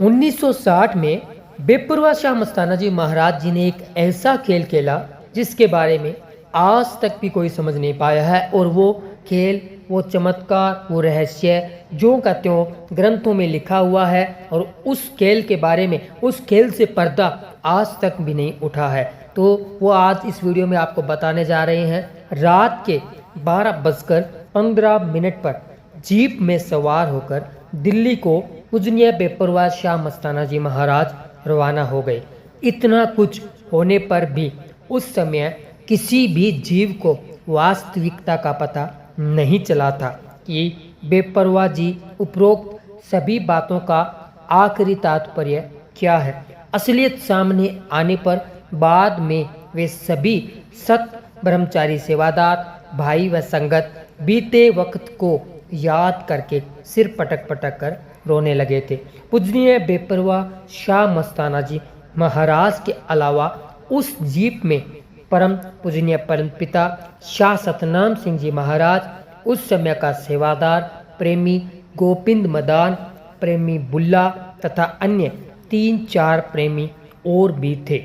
1960 में बेपरवाह शाह मस्ताना जी महाराज जी ने एक ऐसा खेल खेला जिसके बारे में आज तक भी कोई समझ नहीं पाया है। और वो खेल, वो चमत्कार, वो रहस्य ज्यों का त्यों ग्रंथों में लिखा हुआ है। और उस खेल के बारे में, उस खेल से पर्दा आज तक भी नहीं उठा है। तो वो आज इस वीडियो में आपको बताने जा रहे हैं। रात के 12:15 पर जीप में सवार होकर दिल्ली को पूजनीय बेपरवाह शाह मस्ताना जी महाराज रवाना हो गए। इतना कुछ होने पर भी उस समय किसी भी जीव को वास्तविकता का पता नहीं चला था कि बेपरवाह जी उपरोक्त सभी बातों का आखिरी तात्पर्य क्या है। असलियत सामने आने पर बाद में वे सभी सत ब्रह्मचारी सेवादार भाई व संगत बीते वक्त को याद करके सिर पटक पटक कर रोने लगे थे। पूजनीय बेपरवाह शाह मस्ताना जी महाराज के अलावा उस जीप में परम पूजनीय परम पिता शाह सतनाम सिंह जी महाराज, उस समय का सेवादार प्रेमी गोविंद मदान, प्रेमी बुल्ला तथा अन्य 3-4 प्रेमी और भी थे।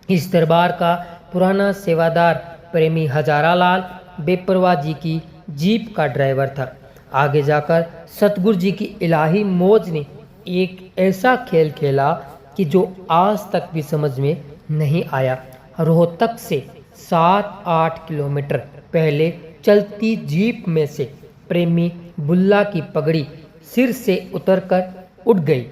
इस दरबार का पुराना सेवादार प्रेमी हजारा लाल बेपरवाह जी की जीप का ड्राइवर था। आगे जाकर सतगुरु जी की इलाही मौज ने एक ऐसा खेल खेला कि जो आज तक भी समझ में नहीं आया। रोहतक से 7-8 किलोमीटर पहले चलती जीप में से प्रेमी बुल्ला की पगड़ी सिर से उतरकर उठ गई।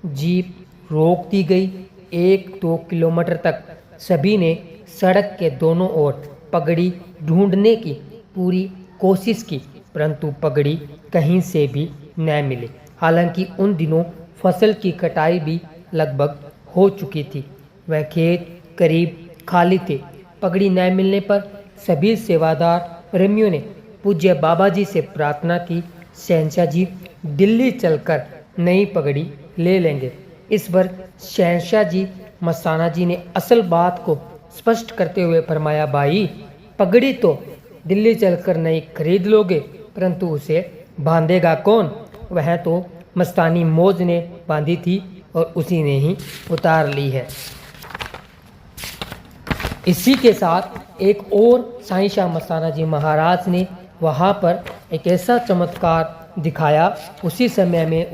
जीप रोक दी गई। 1-2 किलोमीटर तक सभी ने सड़क के दोनों ओर पगड़ी ढूंढने की पूरी कोशिश की, परंतु पगड़ी कहीं से भी न मिली। हालांकि उन दिनों फसल की कटाई भी लगभग हो चुकी थी। वह खेत करीब खाली थे। पगड़ी न मिलने पर सभी सेवादार प्रेमियों ने पूज्य बाबा जी से प्रार्थना की, शहंशाह जी दिल्ली चलकर नई पगड़ी ले लेंगे। इस पर शहंशाह जी मस्ताना जी ने असल बात को स्पष्ट करते हुए फरमाया, भाई पगड़ी तो दिल्ली चलकर नई खरीद लोगे, परंतु उसे बांधेगा कौन? वह तो मस्तानी मौज ने बांधी थी और उसी ने ही उतार ली है। इसी के साथ एक और साईं शाह मस्ताना जी महाराज ने वहाँ पर एक ऐसा चमत्कार दिखाया उसी समय में,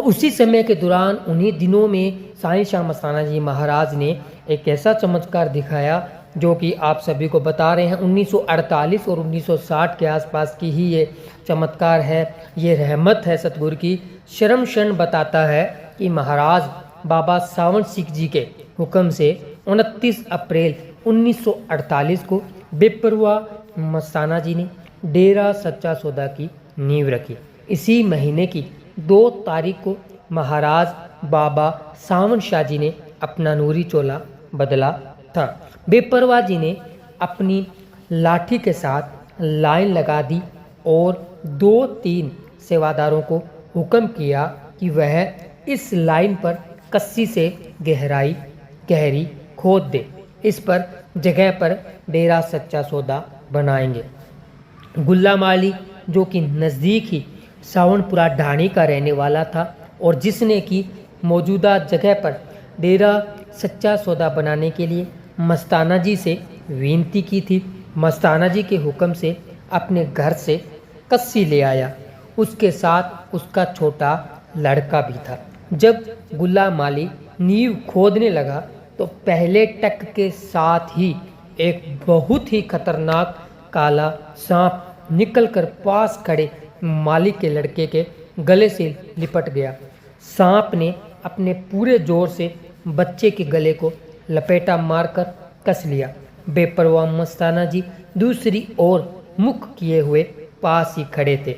उसी समय के दौरान उन्हीं दिनों में साईं शाह मस्ताना जी महाराज ने एक ऐसा चमत्कार दिखाया जो कि आप सभी को बता रहे हैं। 1948 और 1960 के आसपास की ही ये चमत्कार है। ये रहमत है सतगुरु की। शर्म क्षण बताता है कि महाराज बाबा सावन सिंह जी के हुक्म से 29 अप्रैल 1948 को बेपरवाह मस्ताना जी ने डेरा सच्चा सौदा की नींव रखी। इसी महीने की 2 तारीख को महाराज बाबा सावन शाह जी ने अपना नूरी चोला बदला था। बेपरवाह जी ने अपनी लाठी के साथ लाइन लगा दी और 2-3 सेवादारों को हुक्म किया कि वह इस लाइन पर कस्सी से गहरी खोद दे। इस पर जगह पर डेरा सच्चा सौदा बनाएंगे। गुल्ला माली जो कि नज़दीक ही सावनपुरा ढाणी का रहने वाला था और जिसने कि मौजूदा जगह पर डेरा सच्चा सौदा बनाने के लिए मस्ताना जी से विनती की थी, मस्ताना जी के हुक्म से अपने घर से कस्सी ले आया। उसके साथ उसका छोटा लड़का भी था। जब गुल्ला माली नींव खोदने लगा तो पहले टक के साथ ही एक बहुत ही खतरनाक काला सांप निकलकर पास खड़े मालिक के लड़के के गले से लिपट गया। सांप ने अपने पूरे जोर से बच्चे के गले को लपेटा मारकर कस लिया। बेपरवाह मस्ताना जी दूसरी ओर मुख किए हुए पास ही खड़े थे।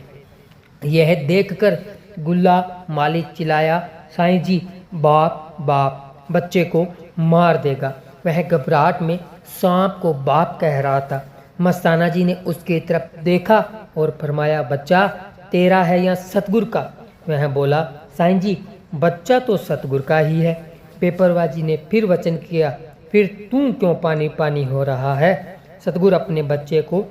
यह देखकर गुल्ला मालिक चिल्लाया, साईं जी बाप बाप, बच्चे को मार देगा। वह घबराहट में सांप को बाप कह रहा था। मस्ताना जी ने उसकी तरफ देखा और फरमाया, बच्चा तेरा है या सतगुरु का? वह बोला, साईं जी बच्चा तो सतगुरु का ही है। बेपरवाह जी ने फिर वचन किया, फिर तू क्यों पानी पानी हो रहा है? सतगुरु अपने बच्चे को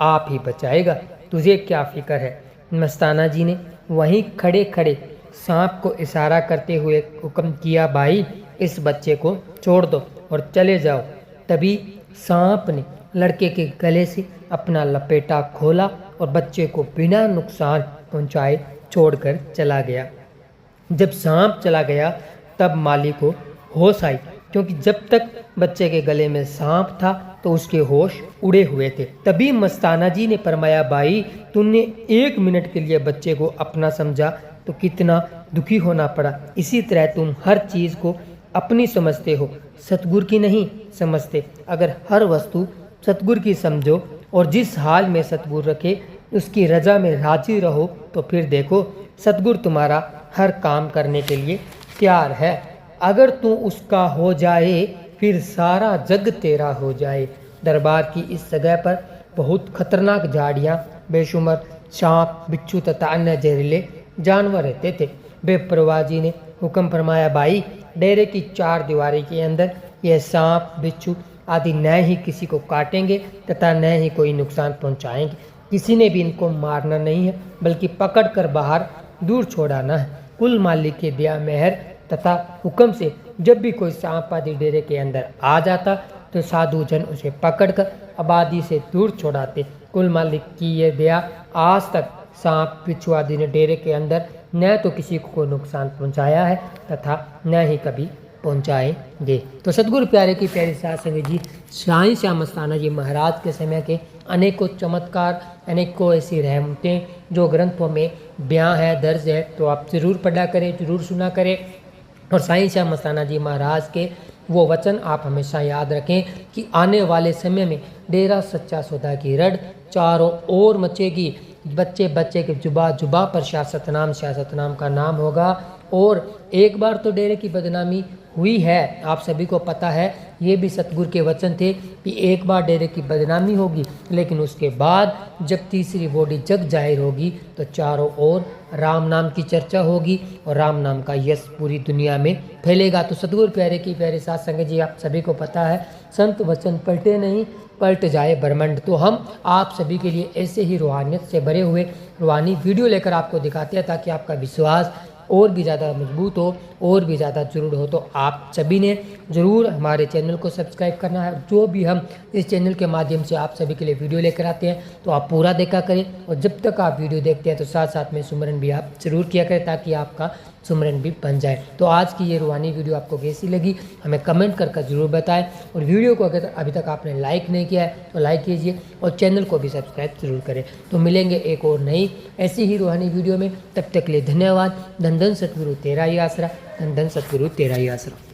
आप ही बचाएगा, तुझे क्या फिक्र है? मस्ताना जी ने वहीं खड़े खड़े सांप को इशारा करते हुए हुक्म किया, भाई इस बच्चे को छोड़ दो और चले जाओ। तभी सांप ने लड़के के गले से अपना लपेटा खोला और बच्चे को बिना नुकसान पहुंचाए छोड़कर चला गया। जब सांप चला गया तब माली को होश आई, क्योंकि जब तक बच्चे के गले में सांप था तो उसके होश उड़े हुए थे। तभी मस्ताना जी ने फरमाया, भाई तुमने 1 मिनट के लिए बच्चे को अपना समझा तो कितना दुखी होना पड़ा। इसी तरह तुम हर चीज़ को अपनी समझते हो, सतगुरु की नहीं समझते। अगर हर वस्तु सतगुरु की समझो और जिस हाल में सतगुरु रखे उसकी रजा में राजी रहो तो फिर देखो सतगुरु तुम्हारा हर काम करने के लिए तैयार है। अगर तू उसका हो जाए फिर सारा जग तेरा हो जाए। दरबार की इस जगह पर बहुत खतरनाक झाड़ियाँ, बेशुमार सांप, बिच्छू तथा अन्य जहरीले जानवर रहते थे। बेपरवाह जी ने हुक्म फरमाया, भाई डेरे की 4 दीवारी के अंदर यह सांप, बिच्छू आदि न ही किसी को काटेंगे तथा न ही कोई नुकसान पहुंचाएंगे। किसी ने भी इनको मारना नहीं है, बल्कि पकड़ कर बाहर दूर छोड़ाना है। कुल मालिक के दया मेहर तथा हुक्म से जब भी कोई सांप आदि डेरे के अंदर आ जाता तो साधु जन उसे पकड़कर आबादी से दूर छोड़ाते। कुल मालिक की यह दया आज तक सांप, बिच्छू आदि ने डेरे के अंदर न तो किसी को नुकसान पहुंचाया है तथा न ही कभी पहुंचाएंगे। तो सतगुरु प्यारे की प्यारी साध संगत जी, साईं श्याम मस्ताना जी महाराज के समय के अनेकों चमत्कार, अनेकों ऐसी रहमतें जो ग्रंथों में बयां है, दर्ज है, तो आप ज़रूर पढ़ा करें, ज़रूर सुना करें। और साईं श्याम मस्ताना जी महाराज के वो वचन आप हमेशा याद रखें कि आने वाले समय में डेरा सच्चा सौदा की रड़ चारों ओर मचेगी। बच्चे बच्चे के जुबा जुबा पर सियासत नाम का नाम होगा। और एक बार तो डेरे की बदनामी हुई है, आप सभी को पता है, ये भी सतगुरु के वचन थे कि एक बार डेरे की बदनामी होगी, लेकिन उसके बाद जब तीसरी बॉडी जग जाहिर होगी तो चारों ओर राम नाम की चर्चा होगी और राम नाम का यश पूरी दुनिया में फैलेगा। तो सतगुरु प्यारे की प्यारे साध संगत जी, आप सभी को पता है, संत वचन पलटे नहीं, पलट जाए ब्रह्मांड। तो हम आप सभी के लिए ऐसे ही रूहानियत से भरे हुए रूहानी वीडियो लेकर आपको दिखाते हैं, ताकि आपका विश्वास और भी ज़्यादा मजबूत हो और भी ज़्यादा जरूर हो। तो आप सभी ने ज़रूर हमारे चैनल को सब्सक्राइब करना है। जो भी हम इस चैनल के माध्यम से आप सभी के लिए वीडियो लेकर आते हैं तो आप पूरा देखा करें, और जब तक आप वीडियो देखते हैं तो साथ साथ में सुमरन भी आप ज़रूर किया करें, ताकि आपका सुमरन भी बन जाए। तो आज की ये रूहानी वीडियो आपको कैसी लगी हमें कमेंट कर ज़रूर बताएं, और वीडियो को अगर अभी तक आपने लाइक नहीं किया है तो लाइक कीजिए और चैनल को भी सब्सक्राइब जरूर करें। तो मिलेंगे एक और नई ऐसी ही रूहानी वीडियो में, तब तक के लिए धन्यवाद। धन धन सतगुरु तेरा ही आसरा, धन धन सतगुरु तेरा ही आसरा।